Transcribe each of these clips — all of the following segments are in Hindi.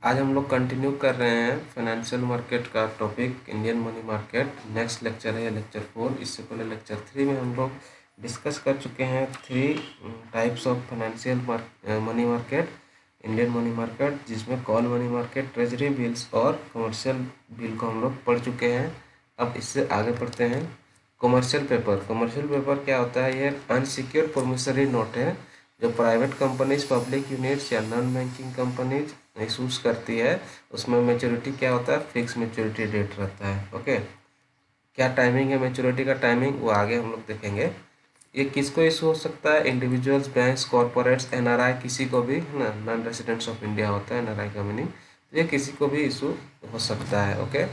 आज हम लोग कंटिन्यू कर रहे हैं फाइनेंशियल मार्केट का topic Indian money market. Next lecture है लेक्चर 4। इससे पहले लेक्चर 3 में हम लोग डिस्कस कर चुके हैं 3 types of financial money market, Indian money market, जिसमें call money market, treasury bills और कमर्शियल बिल को हम लोग पढ़ चुके हैं। अब इससे आगे पढ़ते हैं कमर्शियल पेपर। कमर्शियल पेपर क्या होता है? ये अनसिक्योर्ड प्रोमिसरी नोट है जो प्राइवेट कंपनीज, पब्लिक यूनिट्स या नॉन बैंकिंग कंपनीज इशूज करती है। उसमें मैच्योरिटी क्या होता है? फिक्स मैच्योरिटी डेट रहता है। ओके, क्या टाइमिंग है मैच्योरिटी का? टाइमिंग वो आगे हम लोग देखेंगे। ये किसको इशू हो सकता है? इंडिविजुअल्स, बैंक्स, कॉर्पोरेट्स, एनआरआई, किसी को भी, है ना, नॉन रेसिडेंट्स ऑफ इंडिया होता है एनआरआई का मीनिंग। तो ये किसी को भी इशू हो सकता है। ओके,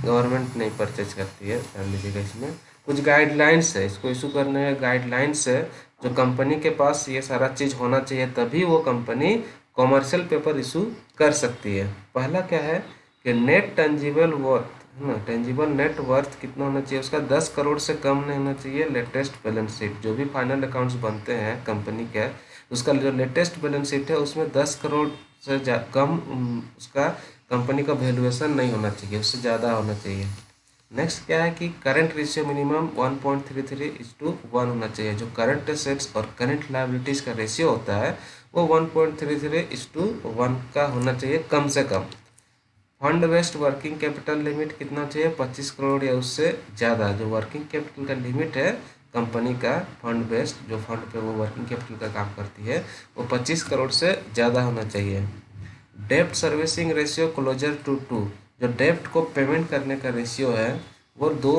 गवर्नमेंट नहीं परचेज करती है, ध्यान दीजिएगा। इसमें कुछ गाइडलाइंस है, इसको इशू करने का गाइडलाइंस है जो कंपनी के पास ये सारा चीज़ होना चाहिए, तभी वो कंपनी कॉमर्शियल पेपर इशू कर सकती है। पहला क्या है कि नेट टेंजिबल वर्थ, है ना, टेंजिबल नेट वर्थ कितना होना चाहिए उसका? 10 करोड़ से कम नहीं होना चाहिए। लेटेस्ट बैलेंस शीट, जो भी फाइनल अकाउंट्स बनते हैं कंपनी के, उसका जो लेटेस्ट बैलेंस शीट है उसमें 10 करोड़ से कम उसका कंपनी का वैल्यूएशन नहीं होना चाहिए, उससे ज़्यादा होना चाहिए। नेक्स्ट क्या है कि करंट रेशियो मिनिमम 1.33:1 होना चाहिए। जो करंट एसेट्स और करंट लायबिलिटीज़ का रेशियो होता है वो 1.33:1 का होना चाहिए कम से कम। Fund based working capital limit कितना चाहिए? 25 करोड़ या उससे ज़्यादा। जो वर्किंग कैपिटल का लिमिट है कंपनी का, फंड बेस्ड जो फंड पे वो वर्किंग कैपिटल का काम करती है, वो 25 करोड़ से ज़्यादा होना चाहिए। डेप्ट सर्विसिंग रेशियो क्लोजर टू 2, जो डेप्ट को पेमेंट करने का रेशियो है वो 2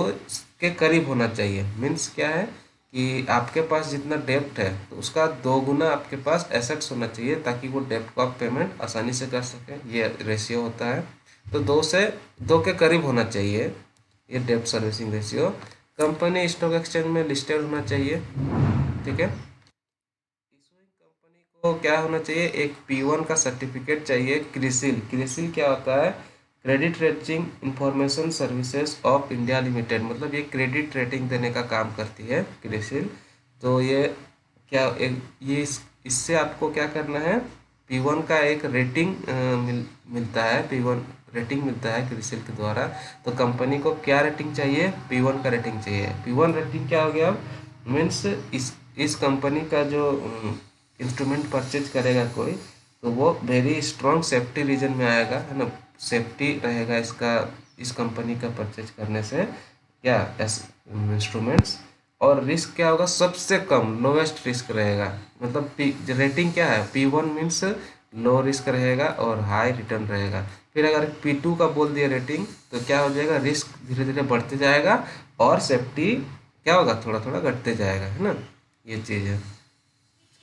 के करीब होना चाहिए। मीन्स क्या है कि आपके पास जितना डेप्ट है तो उसका 2 गुना आपके पास एसेट्स होना चाहिए, ताकि वो डेप्ट को आप पेमेंट आसानी से कर सकें। ये रेशियो होता है, तो 2 के करीब होना चाहिए ये डेप्ट servicing ratio. Company stock exchange में लिस्टेड होना चाहिए। ठीक है, इशूइंग कंपनी को क्या होना चाहिए? एक P1 का सर्टिफिकेट चाहिए। क्रिसिल, क्रिसिल क्या होता है? Credit rating information services of India limited, मतलब ये क्रेडिट रेटिंग देने का काम करती है क्रिसिल। तो ये क्या ये इससे आपको क्या करना है? P1 का एक रेटिंग मिलता है, P1 रेटिंग मिलता है क्रिसिल के द्वारा। तो कंपनी को क्या रेटिंग चाहिए? P1 का रेटिंग चाहिए। P1 रेटिंग क्या हो गया? मीन्स इस कंपनी का जो इंस्ट्रूमेंट परचेज करेगा कोई, तो वो वेरी स्ट्रॉन्ग सेफ्टी रीजन में आएगा, है ना, सेफ्टी रहेगा इसका, इस कंपनी का परचेज करने से क्या इंस्ट्रूमेंट्स। और रिस्क क्या होगा? सबसे कम, लोवेस्ट रिस्क रहेगा। मतलब रेटिंग क्या है? P1 मीन्स लो रिस्क रहेगा और हाई रिटर्न रहेगा। फिर अगर P2 का बोल दिया रेटिंग, तो क्या हो जाएगा? रिस्क धीरे धीरे बढ़ते जाएगा और सेफ्टी क्या होगा? थोड़ा थोड़ा घटते जाएगा, है ना। ये चीज़ है।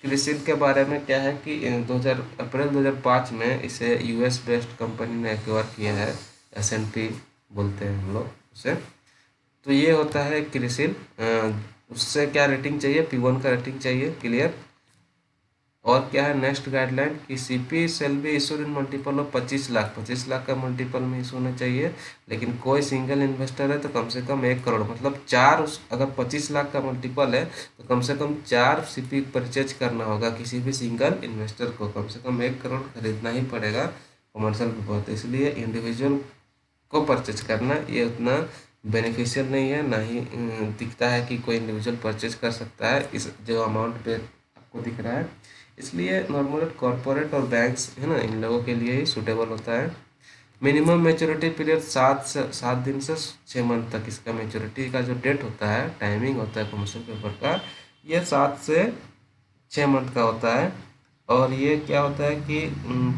क्रिसिल के बारे में क्या है कि 2000 अप्रैल 2005 में इसे यूएस बेस्ड कंपनी ने एक्वायर किया है। S&P बोलते हैं हम लोग उसे। तो ये होता है क्रिसिल। उससे क्या रेटिंग चाहिए? P1 का रेटिंग चाहिए। क्लियर। और क्या है नेक्स्ट गाइडलाइन कि CP shall be issued in multiple of 25 lakh, 25 lakh का मल्टीपल में इशू होना चाहिए। लेकिन कोई सिंगल इन्वेस्टर है तो कम से कम 1 करोड़, मतलब 4, अगर 25 लाख का मल्टीपल है तो कम से कम 4 सीपी परचेज करना होगा किसी भी सिंगल इन्वेस्टर को। कम से कम 1 करोड़ खरीदना ही पड़ेगा कमर्शियल पेपर। तो इसलिए इंडिविजुअल को परचेज करना ये उतना बेनिफिशियल नहीं है, ना ही दिखता है कि कोई इंडिविजुअल परचेज कर सकता है इस जो अमाउंट पे आपको दिख रहा है। इसलिए नॉर्मल कॉरपोरेट और बैंक्स, है ना, इन लोगों के लिए ही सूटेबल होता है। मिनिमम मैच्योरिटी पीरियड 7 दिन से 6 मंथ तक इसका मैच्योरिटी का जो डेट होता है, टाइमिंग होता है कमर्शियल पेपर का, ये 7 से 6 मंथ का होता है। और ये क्या होता है कि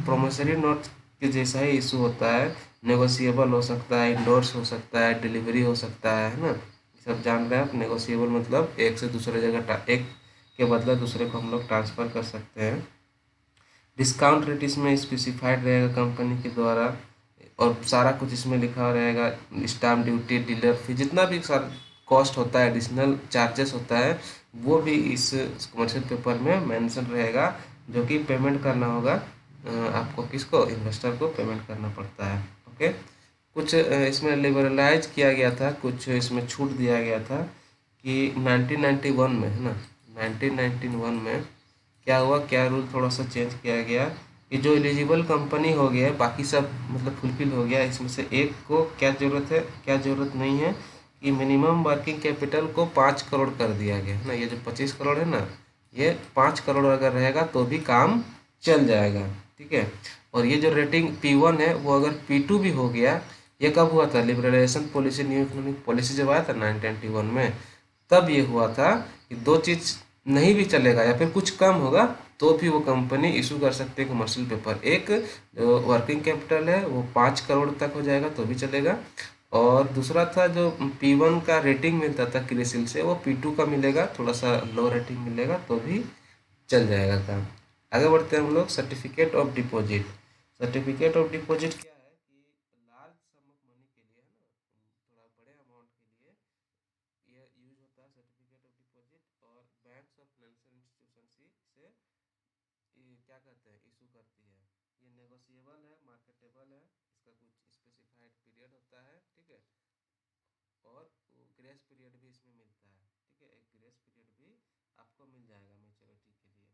प्रोमिसरी नोट के जैसा ही इशू होता है। नेगोशिएबल हो सकता है, इंडोर्स हो सकता है, डिलीवरी हो सकता है ना। सब जान रहे हैं आप। नेगोशिएबल मतलब एक से दूसरे जगह एक के बदले दूसरे को हम लोग ट्रांसफ़र कर सकते हैं। डिस्काउंट रेट इसमें स्पेसिफाइड रहेगा कंपनी के द्वारा, और सारा कुछ इसमें लिखा रहेगा। स्टाम्प ड्यूटी, डीलर फी, जितना भी सारा कॉस्ट होता है, एडिशनल चार्जेस होता है, वो भी इस कमर्शियल पेपर में मेंशन रहेगा, जो कि पेमेंट करना होगा आपको। किसको? इन्वेस्टर को पेमेंट करना पड़ता है। ओके, कुछ इसमें लिबरलाइज किया गया था, कुछ इसमें छूट दिया गया था कि 1991 में, है ना, 1991 में क्या हुआ, क्या रूल थोड़ा सा चेंज किया गया कि जो एलिजिबल कंपनी हो गया है, बाकी सब मतलब फुलफिल हो गया, इसमें से एक को क्या ज़रूरत है, क्या ज़रूरत नहीं है कि मिनिमम वर्किंग कैपिटल को 5 करोड़ कर दिया गया है ना। ये जो 25 करोड़ है ना, ये 5 करोड़ अगर रहेगा तो भी काम चल जाएगा, ठीक है। और ये जो रेटिंग P1 है वो अगर P2 भी हो गया, ये कब हुआ था, liberalisation policy, new economic policy जब आया था 1991 में, तब ये हुआ था कि दो चीज़ नहीं भी चलेगा या फिर कुछ कम होगा तो भी वो कंपनी इशू कर सकती है कमर्शियल पेपर। एक जो वर्किंग कैपिटल है वो 5 करोड़ तक हो जाएगा तो भी चलेगा, और दूसरा था जो P1 का रेटिंग मिलता था क्रिसिल से, वो P2 का मिलेगा, थोड़ा सा लो रेटिंग मिलेगा तो भी चल जाएगा काम। आगे बढ़ते हैं हम लोग, certificate of deposit. Certificate of deposit क्या है कि लार्ज सम ऑफ मनी के लिए है ना, थोड़ा बड़े अमाउंट के लिए ये यूज होता है सर्टिफिकेट ऑफ डिपॉजिट, और बैंक्स और फाइनेंशियल इंस्टीट्यूशन से ये क्या कहते हैं, इशू करती है। ये नेगोशिएबल है, मार्केटेबल है, इसका कुछ स्पेसिफाइड पीरियड होता है, ठीक है। और ग्रेस पीरियड भी इसमें मिलता है, ठीक है, एक ग्रेस पीरियड भी आपको मिल जाएगा मैच्योरिटी के लिए।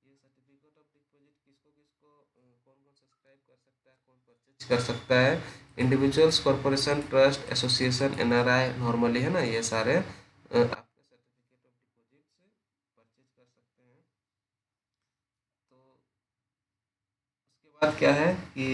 ये सर्टिफिकेट ऑफ डिपॉजिट किसको किसको कौन कौन सब्सक्राइब कर सकता है, कौन परचेज कर सकता है, individuals, corporation, trust, association, NRI normally है ना, ये सारे आपके सर्टिफिकेट ऑफ डिपॉजिट से परचेज कर सकते हैं। तो उसके बाद क्या है कि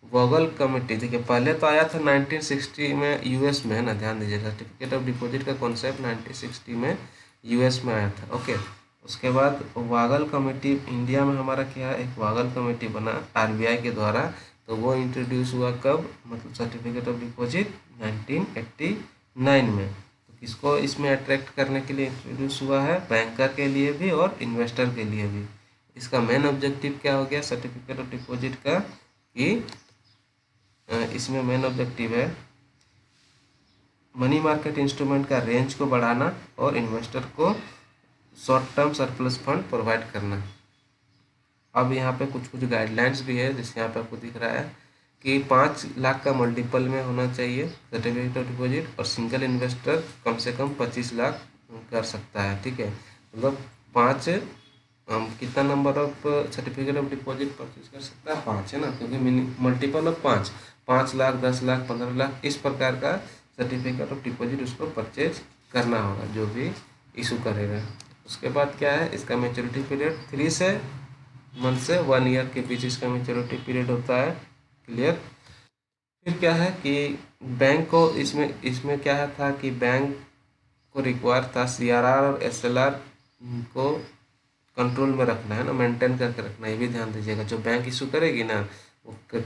वोगल कमेटी, देखिए पहले तो आया था 1960 में यूएस में, है ना, ध्यान दीजिए, सर्टिफिकेट ऑफ डिपॉजिट का कॉन्सेप्ट 1960 में यूएस में आया था, ओके। उसके बाद वागल कमेटी इंडिया में हमारा क्या है, एक वागल कमेटी बना आरबीआई के द्वारा, तो वो इंट्रोड्यूस हुआ कब, मतलब सर्टिफिकेट ऑफ डिपॉजिट 1989 में। तो किसको इसमें अट्रैक्ट करने के लिए इंट्रोड्यूस हुआ है, बैंकर के लिए भी और इन्वेस्टर के लिए भी। इसका मेन ऑब्जेक्टिव क्या हो गया सर्टिफिकेट ऑफ डिपॉजिट का, कि इसमें मेन ऑब्जेक्टिव है मनी मार्केट इंस्ट्रूमेंट का रेंज को बढ़ाना और इन्वेस्टर को short term surplus fund provide करना। अब यहाँ पे कुछ कुछ गाइडलाइंस भी है, जैसे यहाँ पे आपको दिख रहा है कि 5 लाख का मल्टीपल में होना चाहिए सर्टिफिकेट ऑफ डिपॉजिट, और सिंगल इन्वेस्टर कम से कम 25 लाख कर सकता है, ठीक है। मतलब 5 कितना number of certificate of deposit purchase कर सकता है, 5 है ना, क्योंकि मल्टीपल ऑफ 5, 5 लाख, 10 लाख, 15 लाख, इस प्रकार का सर्टिफिकेट ऑफ डिपॉजिट उसको परचेज करना होगा जो भी इशू करेगा। उसके बाद क्या है, इसका मेच्योरिटी पीरियड 3 से 1 ईयर के बीच इसका मेच्योरिटी पीरियड होता है, क्लियर। फिर क्या है कि बैंक को इसमें इसमें क्या है था कि बैंक को रिक्वायर था सीआरआर और एसएलआर को कंट्रोल में रखना है ना, मेंटेन करके रखना, ये भी ध्यान दीजिएगा। जो बैंक इशू करेगी ना, वो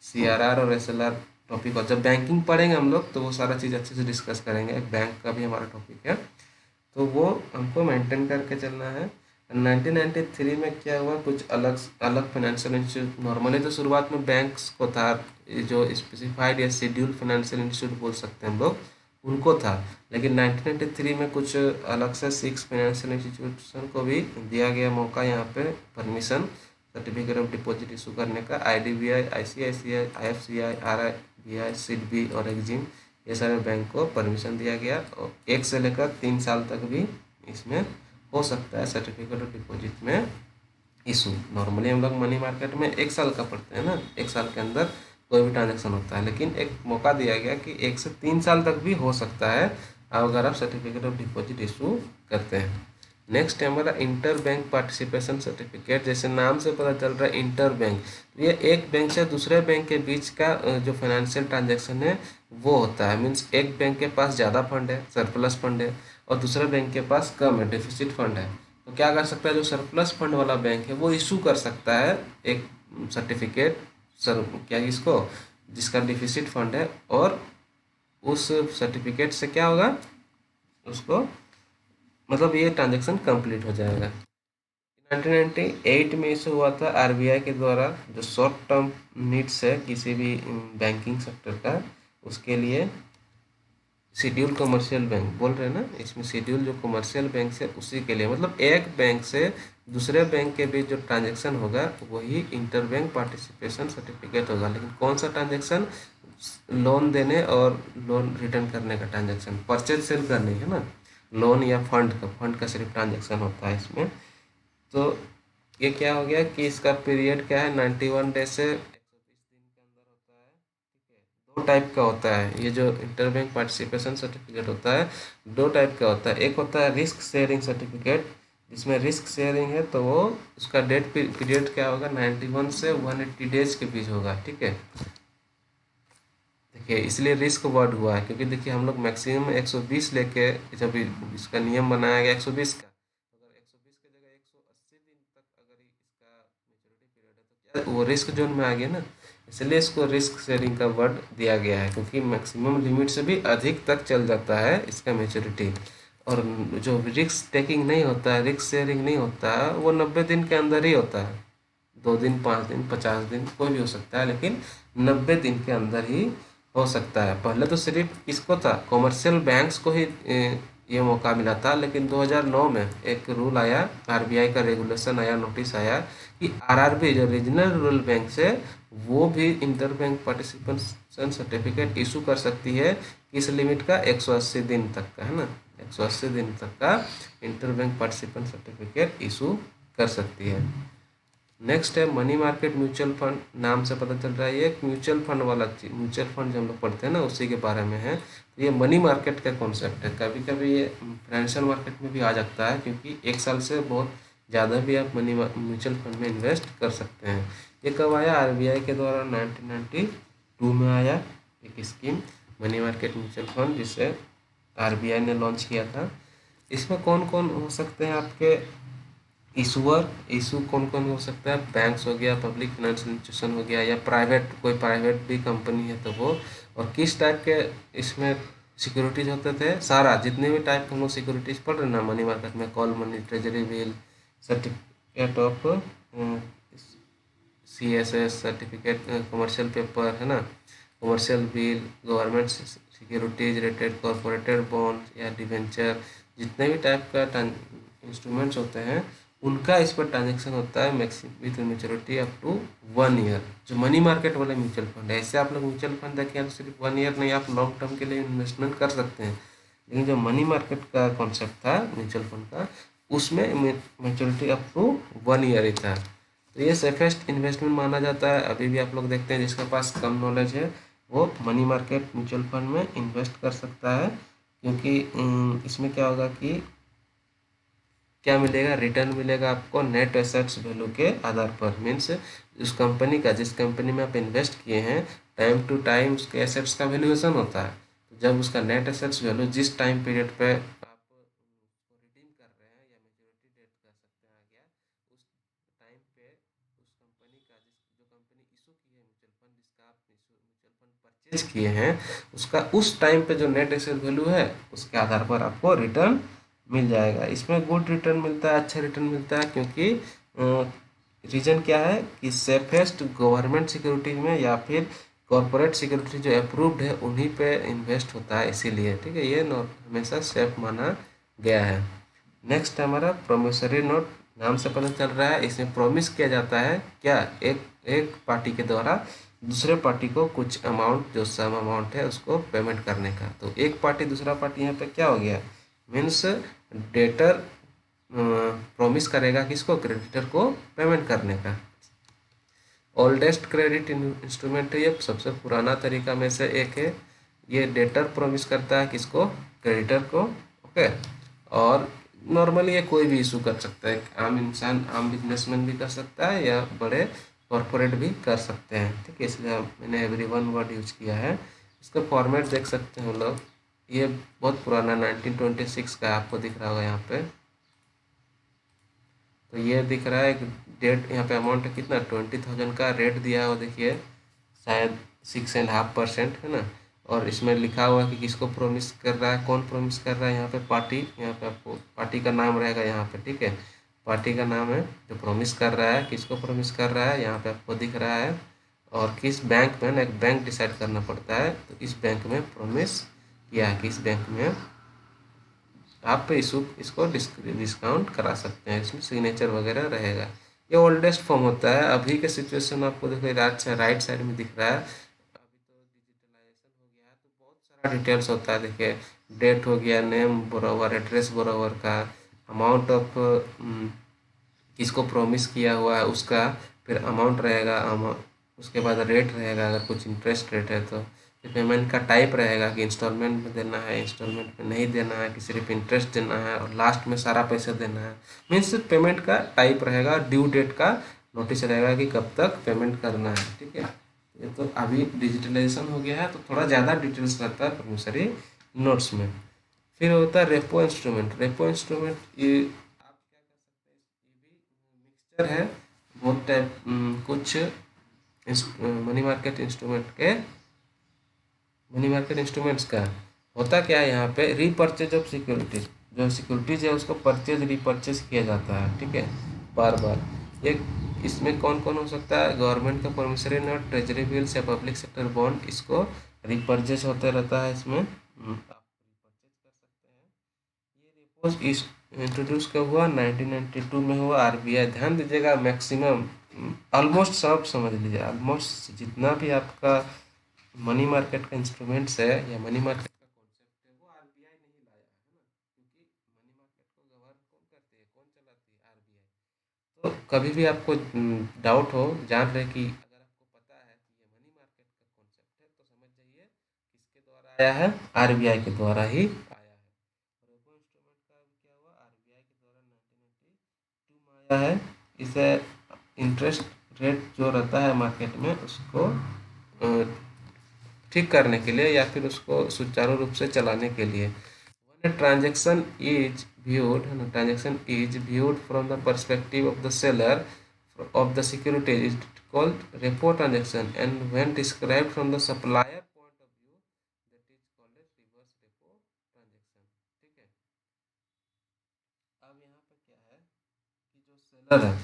सीआरआर और एसएलआर टॉपिक, और जब बैंकिंग पढ़ेंगे हम लोग तो वो सारा चीज़ अच्छे से डिस्कस करेंगे, बैंक का भी हमारा टॉपिक है, तो वो हमको मेंटेन करके चलना है। 1993 में क्या हुआ, कुछ अलग अलग फाइनेंशियल इंस्टीट्यूट, नॉर्मली तो शुरुआत में बैंक्स को था, जो स्पेसिफाइड या शेड्यूल फाइनेंशियल इंस्टीट्यूट बोल सकते हैं हम लोग, उनको था। लेकिन 1993 में कुछ अलग से 6 फाइनेंशियल इंस्टीट्यूशन को भी दिया गया मौका, यहाँ पे permission certificate of deposit issue करने का, आईडीबीआई, आईसीआईसीआई, आईएफसीआई, आरआईबीआई, सिडबी और एक्जिम, ये सारे बैंक को परमिशन दिया गया, और 1 से लेकर 3 साल तक भी इसमें हो सकता है सर्टिफिकेट ऑफ डिपॉजिट में इशू। नॉर्मली हम लोग मनी मार्केट में 1 साल का पढ़ते हैं ना, 1 साल के अंदर कोई भी ट्रांजेक्शन होता है, लेकिन एक मौका दिया गया कि 1 से 3 साल तक भी हो सकता है अगर आप सर्टिफिकेट ऑफ डिपॉजिट इशू करते हैं। नेक्स्ट है हमारा इंटर बैंक पार्टिसिपेशन सर्टिफिकेट। जैसे नाम से पता चल रहा है इंटर बैंक, तो ये एक बैंक से दूसरे बैंक के बीच का जो फाइनेंशियल ट्रांजैक्शन है वो होता है। मीन्स एक बैंक के पास ज़्यादा फंड है, सरप्लस फंड है, और दूसरे बैंक के पास कम है, डेफिसिट फंड है। तो क्या कर सकता है, जो सरप्लस फंड वाला बैंक है वो इशू कर सकता है एक सर्टिफिकेट, सर क्या इसको, जिसका डिफिसिट फंड है, और उस सर्टिफिकेट से क्या होगा, उसको मतलब ये ट्रांजैक्शन कंप्लीट हो जाएगा। 1998 में इशू हुआ था आरबीआई के द्वारा, जो शॉर्ट टर्म नीड्स है किसी भी बैंकिंग सेक्टर का, उसके लिए शेड्यूल कमर्शियल बैंक बोल रहे हैं ना, इसमें शेड्यूल जो कमर्शियल बैंक से उसी के लिए, मतलब एक बैंक से दूसरे बैंक के बीच जो ट्रांजैक्शन होगा वही इंटर बैंक पार्टिसिपेशन सर्टिफिकेट होगा। लेकिन कौन सा ट्रांजैक्शन, लोन देने और लोन रिटर्न करने का ट्रांजैक्शन, परचेज सेल का नहीं है ना, लोन या फंड का सिर्फ ट्रांजैक्शन होता है इसमें। तो ये क्या हो गया कि इसका पीरियड क्या है, 91 डे से 120 दिन के अंदर होता है। ठीक है, दो टाइप का होता है ये जो इंटरबैंक पार्टिसिपेशन सर्टिफिकेट होता है, दो टाइप का होता है। एक होता है रिस्क शेयरिंग सर्टिफिकेट, जिसमें रिस्क शेयरिंग है तो वो उसका डेट पीरियड क्या होगा, 91 से 180 डेज के बीच होगा। ठीक है, देखिए इसलिए रिस्क वर्ड हुआ है क्योंकि देखिए हम लोग मैक्सिमम 120 लेके, जब इसका नियम बनाया गया 120 का, तो अगर 120 की जगह 180 दिन तक अगर इसका मेच्योरिटी पीरियड है तो क्या वो रिस्क जोन में आ गया ना, इसलिए इसको रिस्क शेयरिंग का वर्ड दिया गया है क्योंकि मैक्सिमम लिमिट से भी अधिक तक चल जाता है इसका मेच्योरिटी। और जो रिस्क टेकिंग नहीं होता है, रिस्क शेयरिंग नहीं होता है, वो 90 दिन के अंदर ही होता है। 2 दिन, 5 दिन, 50 दिन कोई भी हो सकता है, लेकिन 90 दिन के अंदर ही हो सकता है। पहले तो सिर्फ किसको था, कॉमर्शियल बैंक्स को ही ये मौका मिला था, लेकिन 2009 में एक रूल आया, आरबीआई का रेगुलेशन आया, नोटिस आया कि आरआरबी जो रीजनल रूरल बैंक है वो भी inter bank participation certificate issue कर सकती है। किस लिमिट का, 180 दिन तक का, है ना, 180 दिन तक का inter bank participant certificate issue कर सकती है। नेक्स्ट है मनी मार्केट म्यूचुअल फंड, नाम से पता चल रहा है ये एक म्यूचुअल फंड वाला चीज, म्यूचुअल फंड जो हम लोग पढ़ते हैं ना उसी के बारे में है। तो ये मनी मार्केट का कॉन्सेप्ट है, कभी कभी ये फाइनेंशियल मार्केट में भी आ जाता है क्योंकि एक साल से बहुत ज़्यादा भी आप मनी म्यूचुअल फंड में इन्वेस्ट कर सकते हैं। ये कब आया, आरबीआई के द्वारा 1992 में आया एक scheme, money market mutual fund, जिसे आरबीआई ने लॉन्च किया था। इसमें कौन कौन हो सकते हैं आपके इशूअर, इशू कौन कौन हो सकता है, बैंक्स हो गया, पब्लिक फाइनेंशियल इंस्टीट्यूशन हो गया, या प्राइवेट कोई प्राइवेट भी कंपनी है तो वो। और किस टाइप के इसमें सिक्योरिटीज होते थे, सारा जितने भी टाइप के हम लोग सिक्योरिटीज पढ़ रहे हैं ना मनी मार्केट में, call money, treasury bill, certificate of CSS certificate, commercial paper, है ना, commercial bill, government securities, rated corporated bond या डिवेंचर, जितने भी टाइप का इंस्ट्रूमेंट्स होते हैं उनका इस पर ट्रांजेक्शन होता है maximum with maturity up to 1 year. जो मनी मार्केट वाले म्यूचुअल फंड है, ऐसे आप लोग म्यूचुअल फंड देखें तो सिर्फ 1 ईयर नहीं, आप लॉन्ग टर्म के लिए इन्वेस्टमेंट कर सकते हैं। लेकिन जो मनी मार्केट का कॉन्सेप्ट था म्यूचुअल फंड का, उसमें मेच्योरिटी अप टू 1 ईयर ही था। तो ये सेफेस्ट इन्वेस्टमेंट माना जाता है। अभी भी आप लोग देखते हैं जिसके पास कम नॉलेज है वो मनी मार्केट म्यूचुअल फंड में इन्वेस्ट कर सकता है, क्योंकि इसमें क्या होगा कि क्या मिलेगा, रिटर्न मिलेगा आपको नेट एसेट्स वैल्यू के आधार पर। मीन्स उस कंपनी का, जिस कंपनी में आप इन्वेस्ट किए हैं, टाइम टू टाइम उसके एसेट्स का वैल्यूएशन होता है। तो जब उसका नेट एसेट्स वैल्यू जिस टाइम पीरियड पे आप उसको रिडीम कर रहे हैं या मेच्योरिटी डेट कह सकते हैं आ गया, उस टाइम पे उस कंपनी का, जिस जो कंपनी इशू की है म्यूचुअल फंड, जिसका आप म्यूचुअल फंड परचेज किए हैं, उसका उस टाइम पे जो नेट एसेट वैल्यू है उसके आधार पर आपको रिटर्न मिल जाएगा। इसमें गुड रिटर्न मिलता है, अच्छा रिटर्न मिलता है, क्योंकि रीजन क्या है कि सेफेस्ट गवर्नमेंट सिक्योरिटी में या फिर कॉरपोरेट सिक्योरिटी जो अप्रूव्ड है उन्हीं पे इन्वेस्ट होता है, इसीलिए। ठीक है, ये नोट हमेशा सेफ माना गया है। नेक्स्ट है हमारा प्रोमिसरी नोट, नाम से पता चल रहा है इसमें प्रॉमिस किया जाता है क्या, एक एक पार्टी के द्वारा दूसरे पार्टी को कुछ अमाउंट, जो सम अमाउंट है उसको पेमेंट करने का। तो एक पार्टी दूसरा पार्टी यहाँ पे क्या हो गया, मीन्स डेटर प्रॉमिस करेगा किसको, क्रेडिटर को पेमेंट करने का। ओल्डेस्ट क्रेडिट इंस्ट्रूमेंट है ये, सबसे पुराना तरीका में से एक है। ये डेटर प्रॉमिस करता है किसको, क्रेडिटर को। ओके, और नॉर्मली ये कोई भी इशू कर सकता है, आम इंसान, आम बिजनेसमैन भी कर सकता है या बड़े कॉरपोरेट भी कर सकते हैं। ठीक है, इसलिए मैंने एवरीवन वर्ड यूज किया है। इसका फॉर्मेट देख सकते हैं हम लोग, ये बहुत पुराना 1926 का है, आपको दिख रहा होगा यहाँ पे। तो ये दिख रहा है एक डेट, यहाँ पे अमाउंट है कितना, 20,000 का रेट दिया हो, देखिए शायद 6.5% है ना। और इसमें लिखा हुआ है कि किसको प्रॉमिस कर रहा है, कौन प्रॉमिस कर रहा है, यहाँ पे पार्टी, यहाँ पे आपको पार्टी का नाम रहेगा यहाँ पे। ठीक है, पार्टी का नाम है जो प्रॉमिस कर रहा है, किसको प्रॉमिस कर रहा है यहाँ पे आपको दिख रहा है। और किस बैंक में ना, एक बैंक डिसाइड करना पड़ता है, तो इस बैंक में प्रॉमिस किया है, किस बैंक में आप इसको डिस्काउंट करा सकते हैं, इसमें सिग्नेचर वगैरह रहेगा। ये ओल्डेस्ट फॉर्म होता है। अभी के सिचुएशन आपको देखो राइट साइड में दिख रहा है, अभी तो डिजिटलाइजेशन हो गया है तो बहुत सारा डिटेल्स होता है। देखिए डेट हो गया, नेम बोरोवर, एड्रेस बोरोवर का, अमाउंट ऑफ किसको प्रॉमिस किया हुआ है उसका, फिर अमाउंट रहेगा, उसके बाद रेट रहेगा, अगर कुछ इंटरेस्ट रेट है तो फिर पेमेंट का टाइप रहेगा कि इंस्टॉलमेंट में देना है, इंस्टॉलमेंट में नहीं देना है, कि सिर्फ इंटरेस्ट देना है और लास्ट में सारा पैसा देना है। मीन्स पेमेंट का टाइप रहेगा, ड्यू डेट का नोटिस रहेगा कि कब तक पेमेंट करना है। ठीक है, ये तो अभी डिजिटलाइजेशन हो गया है तो थोड़ा ज़्यादा डिटेल्स रहता है प्रॉमिसरी नोट्स में। फिर होता है रेपो इंस्ट्रूमेंट। रेपो इंस्ट्रूमेंट ये आप क्या कर सकते हैं, ये भी मिक्सचर है बहुत टाइप, कुछ मनी मार्केट इंस्ट्रूमेंट के, मनी मार्केट इंस्ट्रूमेंट्स का होता क्या है, यहाँ पे रीपर्चेज ऑफ सिक्योरिटीज, जो सिक्योरिटीज है उसको परचेज रीपर्चेज किया जाता है। ठीक है, बार बार। एक इसमें कौन कौन हो सकता है, गवर्नमेंट का प्रोमिसरी नोट, ट्रेजरी बिल्स या पब्लिक सेक्टर बॉन्ड, इसको रीपर्चेज होते रहता है इसमें, आप रीपर्चेज कर सकते हैं। ये रिपोज इस इंट्रोड्यूस कब हुआ, 1992 में हुआ। आरबीआई, ध्यान दीजिएगा, मैक्सिमम ऑलमोस्ट सब समझ लीजिए, ऑलमोस्ट जितना भी आपका मनी मार्केट का इंस्ट्रूमेंट्स है या मनी मार्केट का कॉन्सेप्ट है वो आरबीआई नहीं लाया है ना, क्योंकि मनी मार्केट को गवर्न कौन करती है, कौन चलाती है, आरबीआई। तो कभी भी आपको डाउट हो, जान रहे कि अगर आपको पता है कि ये मनी मार्केट का कॉन्सेप्ट है तो समझ जाइए किसके द्वारा आया है, आरबीआई के द्वारा ही आया है। रेपो इंस्ट्रूमेंट का क्या हुआ, आरबीआई के द्वारा 1992 में आया है। इसे इंटरेस्ट रेट जो रहता है मार्केट में उसको ठीक करने के लिए या फिर उसको सुचारू रूप से चलाने के लिए। Transaction is viewed transaction is viewed from the perspective of the seller of the security is called repo transaction, and when described from the supplier point of view that is called as reverse repo transaction। ठीक है, अब यहाँ पे क्या है कि जो सेलर है,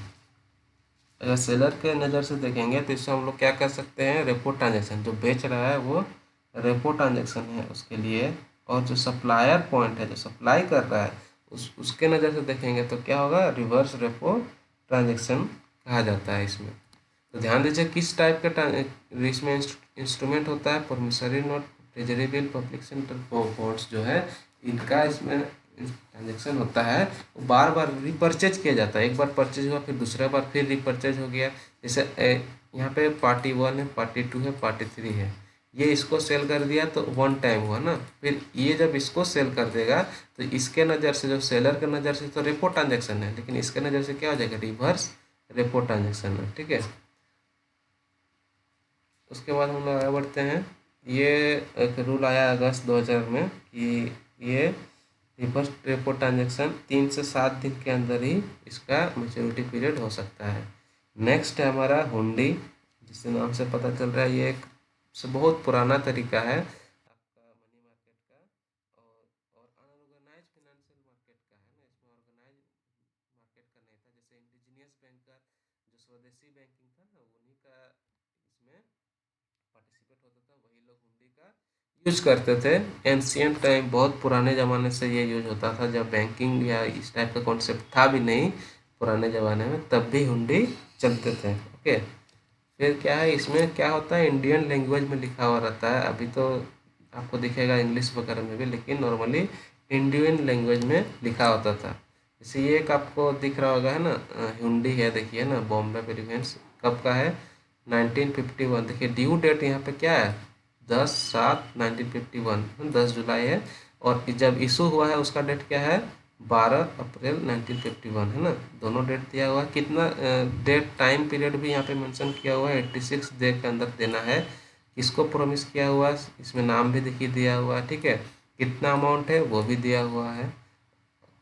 अगर सेलर के नज़र से देखेंगे तो इससे हम लोग क्या कर सकते हैं, रेपो ट्रांजेक्शन, जो बेच रहा है वो रेपो ट्रांजेक्शन है उसके लिए। और जो सप्लायर पॉइंट है, जो सप्लाई कर रहा है, उसके नज़र से देखेंगे तो क्या होगा, रिवर्स रेपो ट्रांजेक्शन कहा जाता है इसमें। तो ध्यान दीजिए किस टाइप का इसमें इंस्ट्रूमेंट होता है, promissory note, treasury bill, public sector bonds जो है, इनका इसमें ट्रांजेक्शन होता है, वो बार बार रिपर्चेज किया जाता है। एक बार परचेज हुआ फिर दूसरा बार फिर रिपर्चेज हो गया। जैसे यहाँ पे पार्टी 1 है, पार्टी 2 है, पार्टी 3 है, ये इसको सेल कर दिया तो वन टाइम हुआ ना, फिर ये जब इसको सेल कर देगा तो इसके नज़र से, जो सेलर के नज़र से तो रेपो ट्रांजेक्शन है, लेकिन इसके नज़र से क्या हो जाएगा, रिवर्स रेपो ट्रांजेक्शन है। ठीक है, उसके बाद हम लोग आगे बढ़ते हैं। ये एक रूल आया अगस्त 2000 में कि ये रिवर्स रेपो ट्रांजेक्शन 3 से 7 दिन के अंदर ही इसका मैच्योरिटी पीरियड हो सकता है। नेक्स्ट है हमारा हुंडी, जिसके नाम से पता चल रहा है ये एक से बहुत पुराना तरीका है आपका मनी मार्केट का, और अनऑर्गेनाइज फिनेंशियल मार्केट का है ना, इसमें ऑर्गेनाइज मार्केट का नहीं था। जैसे इंडिजिनियस बैंक का जो स्वदेशी बैंकिंग था ना, उन्हीं का इसमें पार्टिसिपेट होता था, वही लोग हुंडी का यूज करते थे। एंशियंट टाइम, बहुत पुराने ज़माने से ये यूज होता था, जब बैंकिंग या इस टाइप का कॉन्सेप्ट था भी नहीं पुराने ज़माने में, तब भी हुंडी चलते थे। ओके, फिर क्या है, इसमें क्या होता है, इंडियन लैंग्वेज में लिखा हुआ रहता है। अभी तो आपको दिखेगा इंग्लिश वगैरह में भी, लेकिन नॉर्मली इंडियन लैंग्वेज में लिखा होता था। जैसे ये एक आपको दिख रहा होगा है ना, हुंडी है, देखिए ना, बॉम्बे प्रेफरेंस कब का है, 1951। देखिए ड्यू डेट यहाँ पे क्या है, 10/7/1951, 10 जुलाई है। और जब इशू हुआ है उसका डेट क्या है, 12 अप्रैल 1951 है ना, दोनों डेट दिया हुआ है। कितना डेट टाइम पीरियड भी यहाँ पे मेंशन किया हुआ है, 86 डे के अंदर देना है। किसको प्रॉमिस किया हुआ है, इसमें नाम भी देखिए दिया हुआ है। ठीक है, कितना अमाउंट है वो भी दिया हुआ है,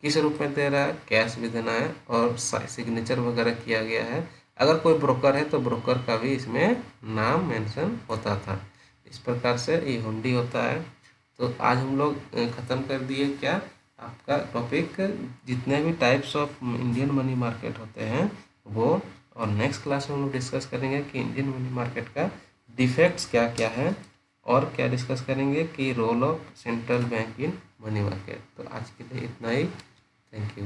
किस रूप में दे रहा है, कैश भी देना है, और सिग्नेचर वगैरह किया गया है। अगर कोई ब्रोकर है तो ब्रोकर का भी इसमें नाम मेंशन होता था। इस प्रकार से ये हुंडी होता है। तो आज हम लोग ख़त्म कर दिए क्या, आपका टॉपिक, जितने भी types of Indian money market होते हैं वो। और नेक्स्ट क्लास में हम लोग डिस्कस करेंगे कि इंडियन मनी मार्केट का डिफेक्ट्स क्या क्या है, और क्या डिस्कस करेंगे कि role of central bank in money market. तो आज के लिए इतना ही, थैंक यू।